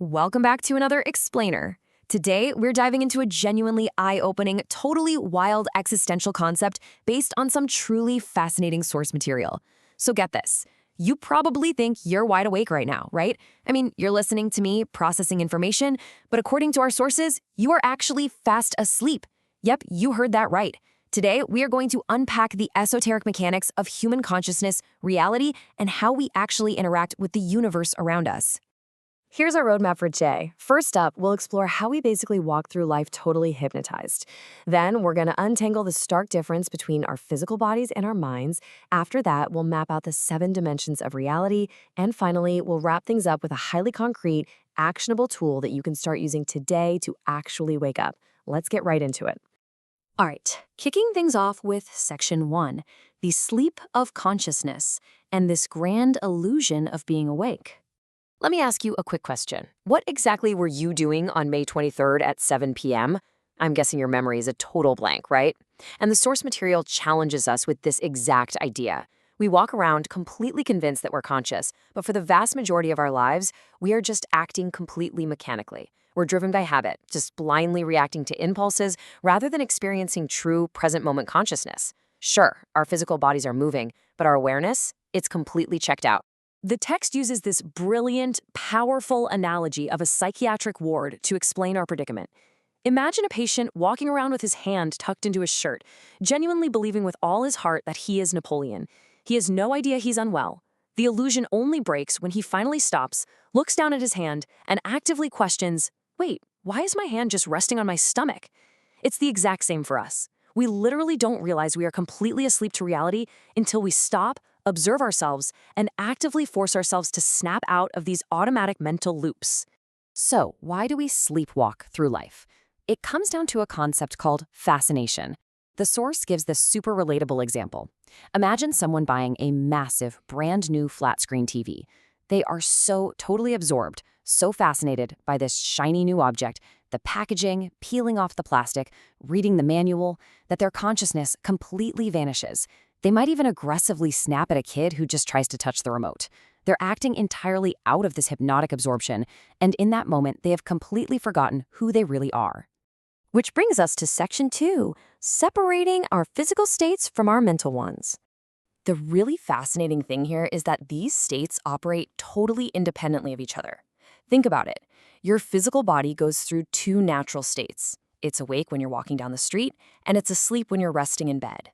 Welcome back to another Explainer. Today, we're diving into a genuinely eye-opening, totally wild existential concept based on some truly fascinating source material. So get this. You probably think you're wide awake right now, right? I mean, you're listening to me, processing information, but according to our sources, you are actually fast asleep. Yep, you heard that right. Today, we are going to unpack the esoteric mechanics of human consciousness, reality, and how we actually interact with the universe around us. Here's our roadmap for today. First up, we'll explore how we basically walk through life totally hypnotized. Then we're going to untangle the stark difference between our physical bodies and our minds. After that, we'll map out the 7 dimensions of reality. And finally, we'll wrap things up with a highly concrete, actionable tool that you can start using today to actually wake up. Let's get right into it. All right, kicking things off with Section 1, the sleep of consciousness, and this grand illusion of being awake. Let me ask you a quick question. What exactly were you doing on May 23rd at 7 p.m.? I'm guessing your memory is a total blank, right? And the source material challenges us with this exact idea. We walk around completely convinced that we're conscious, but for the vast majority of our lives, we are just acting completely mechanically. We're driven by habit, just blindly reacting to impulses rather than experiencing true present moment consciousness. Sure, our physical bodies are moving, but our awareness, it's completely checked out. The text uses this brilliant, powerful analogy of a psychiatric ward to explain our predicament. Imagine a patient walking around with his hand tucked into his shirt, genuinely believing with all his heart that he is Napoleon. He has no idea he's unwell. The illusion only breaks when he finally stops, looks down at his hand, and actively questions, wait, why is my hand just resting on my stomach? It's the exact same for us. We literally don't realize we are completely asleep to reality until we stop, observe ourselves, and actively force ourselves to snap out of these automatic mental loops. So, why do we sleepwalk through life? It comes down to a concept called fascination. The source gives this super relatable example. Imagine someone buying a massive, brand new flat-screen TV. They are so totally absorbed, so fascinated by this shiny new object, the packaging, peeling off the plastic, reading the manual, that their consciousness completely vanishes. They might even aggressively snap at a kid who just tries to touch the remote. They're acting entirely out of this hypnotic absorption, and in that moment, they have completely forgotten who they really are. Which brings us to Section 2, separating our physical states from our mental ones. The really fascinating thing here is that these states operate totally independently of each other. Think about it. Your physical body goes through 2 natural states. It's awake when you're walking down the street, and it's asleep when you're resting in bed.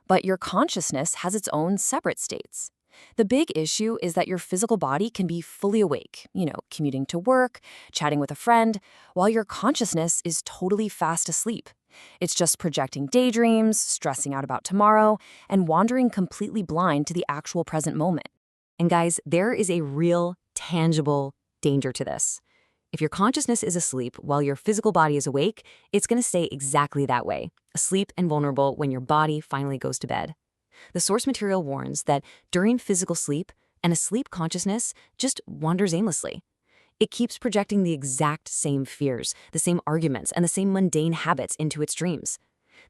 But your consciousness has its own separate states. The big issue is that your physical body can be fully awake, commuting to work, chatting with a friend, while your consciousness is totally fast asleep. It's just projecting daydreams, stressing out about tomorrow, and wandering completely blind to the actual present moment. And guys, there is a real, tangible danger to this. If your consciousness is asleep while your physical body is awake, it's going to stay exactly that way, asleep and vulnerable when your body finally goes to bed. The source material warns that during physical sleep, an asleep consciousness just wanders aimlessly. It keeps projecting the exact same fears, the same arguments, and the same mundane habits into its dreams.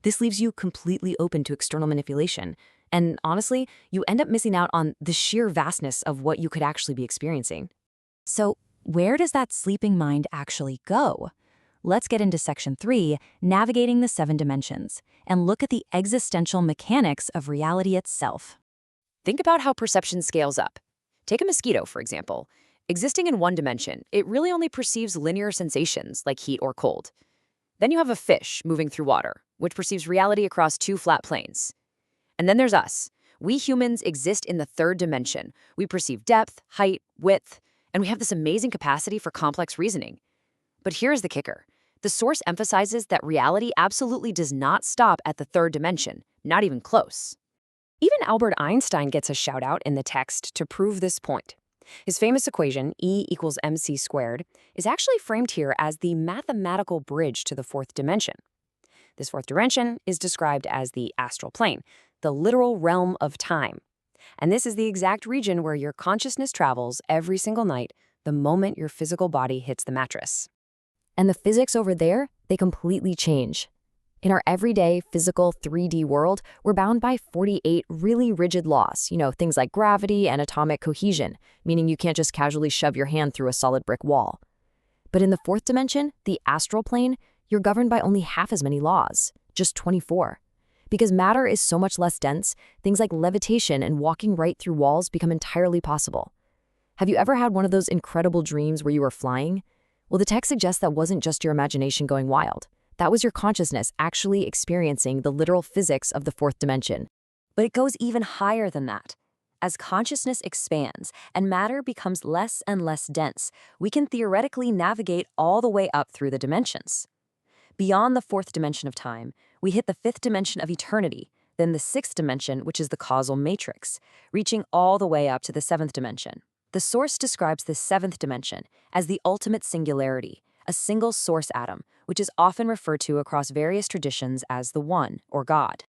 This leaves you completely open to external manipulation. And honestly, you end up missing out on the sheer vastness of what you could actually be experiencing. So, where does that sleeping mind actually go? Let's get into Section 3, navigating the 7 dimensions, and look at the existential mechanics of reality itself. Think about how perception scales up. Take a mosquito, for example. Existing in one dimension, it really only perceives linear sensations like heat or cold. Then you have a fish moving through water, which perceives reality across 2 flat planes. And then there's us. We humans exist in the 3rd dimension. We perceive depth, height, width, and we have this amazing capacity for complex reasoning. But here's the kicker. The source emphasizes that reality absolutely does not stop at the 3rd dimension, not even close. Even Albert Einstein gets a shout out in the text to prove this point. His famous equation, E equals mc squared, is actually framed here as the mathematical bridge to the 4th dimension. This 4th dimension is described as the astral plane, the literal realm of time. And this is the exact region where your consciousness travels every single night the moment your physical body hits the mattress. And the physics over there, they completely change. In our everyday physical 3D world, we're bound by 48 really rigid laws, things like gravity and atomic cohesion, meaning you can't just casually shove your hand through a solid brick wall. But in the fourth dimension, the astral plane, you're governed by only half as many laws, just 24. Because matter is so much less dense, things like levitation and walking right through walls become entirely possible. Have you ever had one of those incredible dreams where you were flying? Well, the text suggests that wasn't just your imagination going wild. That was your consciousness actually experiencing the literal physics of the fourth dimension. But it goes even higher than that. As consciousness expands and matter becomes less and less dense, we can theoretically navigate all the way up through the dimensions. Beyond the fourth dimension of time, we hit the fifth dimension of eternity, then the sixth dimension, which is the causal matrix, reaching all the way up to the seventh dimension. The source describes the seventh dimension as the ultimate singularity, a single source atom, which is often referred to across various traditions as the One, or God.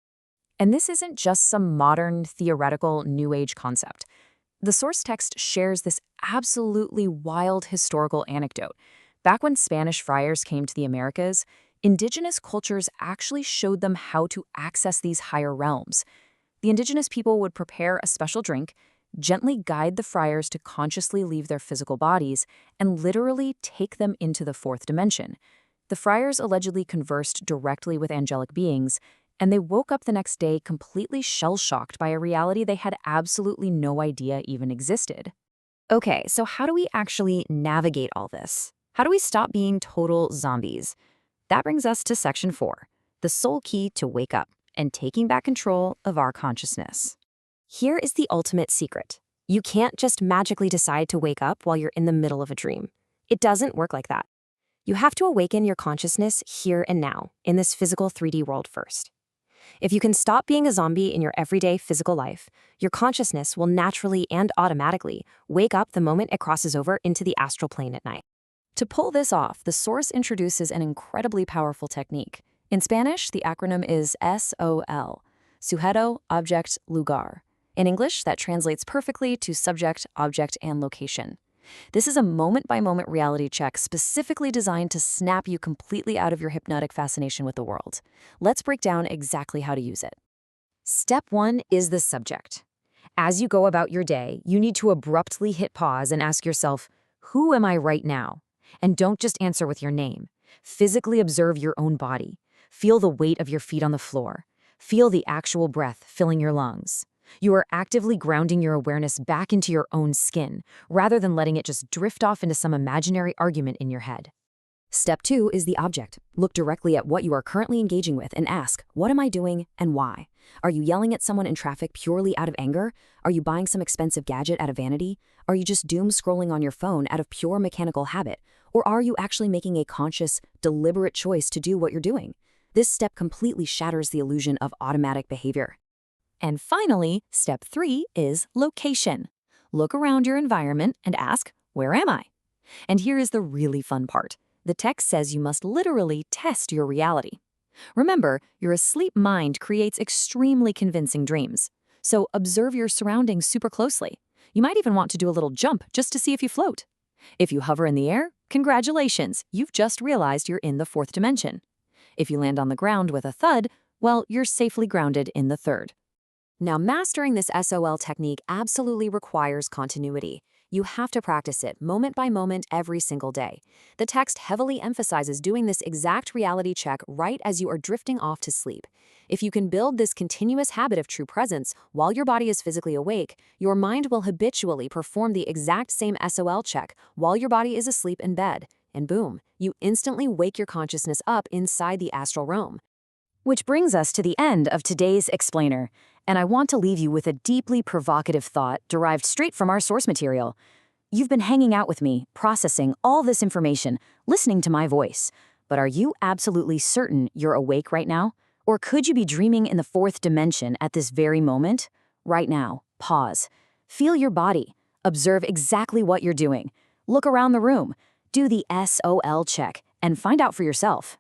And this isn't just some modern, theoretical, New Age concept. The source text shares this absolutely wild historical anecdote. Back when Spanish friars came to the Americas, indigenous cultures actually showed them how to access these higher realms. The indigenous people would prepare a special drink, gently guide the friars to consciously leave their physical bodies, and literally take them into the fourth dimension. The friars allegedly conversed directly with angelic beings, and they woke up the next day completely shell-shocked by a reality they had absolutely no idea even existed. Okay, so how do we actually navigate all this? How do we stop being total zombies? That brings us to Section 4, the sole key to wake up and taking back control of our consciousness. Here is the ultimate secret. You can't just magically decide to wake up while you're in the middle of a dream. It doesn't work like that. You have to awaken your consciousness here and now, in this physical 3D world first. If you can stop being a zombie in your everyday physical life, your consciousness will naturally and automatically wake up the moment it crosses over into the astral plane at night. To pull this off, the source introduces an incredibly powerful technique. In Spanish, the acronym is SOL, Sujeto, Object, Lugar. In English, that translates perfectly to subject, object, and location. This is a moment-by-moment reality check specifically designed to snap you completely out of your hypnotic fascination with the world. Let's break down exactly how to use it. Step 1 is the subject. As you go about your day, you need to abruptly hit pause and ask yourself, who am I right now? And don't just answer with your name. Physically observe your own body. Feel the weight of your feet on the floor. Feel the actual breath filling your lungs. You are actively grounding your awareness back into your own skin, rather than letting it just drift off into some imaginary argument in your head. Step 2 is the object. Look directly at what you are currently engaging with and ask, what am I doing and why? Are you yelling at someone in traffic purely out of anger? Are you buying some expensive gadget out of vanity? Are you just doom scrolling on your phone out of pure mechanical habit? Or are you actually making a conscious, deliberate choice to do what you're doing? This step completely shatters the illusion of automatic behavior. And finally, step 3 is location. Look around your environment and ask, where am I? And here is the really fun part. The text says you must literally test your reality. Remember, your asleep mind creates extremely convincing dreams. So observe your surroundings super closely. You might even want to do a little jump just to see if you float. If you hover in the air, congratulations, you've just realized you're in the fourth dimension. If you land on the ground with a thud, well, you're safely grounded in the third. Now, mastering this SOL technique absolutely requires continuity. You have to practice it moment by moment every single day. The text heavily emphasizes doing this exact reality check right as you are drifting off to sleep. If you can build this continuous habit of true presence while your body is physically awake, your mind will habitually perform the exact same SOL check while your body is asleep in bed. And boom, you instantly wake your consciousness up inside the astral realm. Which brings us to the end of today's explainer, and I want to leave you with a deeply provocative thought derived straight from our source material. You've been hanging out with me, processing all this information, listening to my voice, but are you absolutely certain you're awake right now? Or could you be dreaming in the fourth dimension at this very moment? Right now, pause. Feel your body. Observe exactly what you're doing. Look around the room. Do the SOL check and find out for yourself.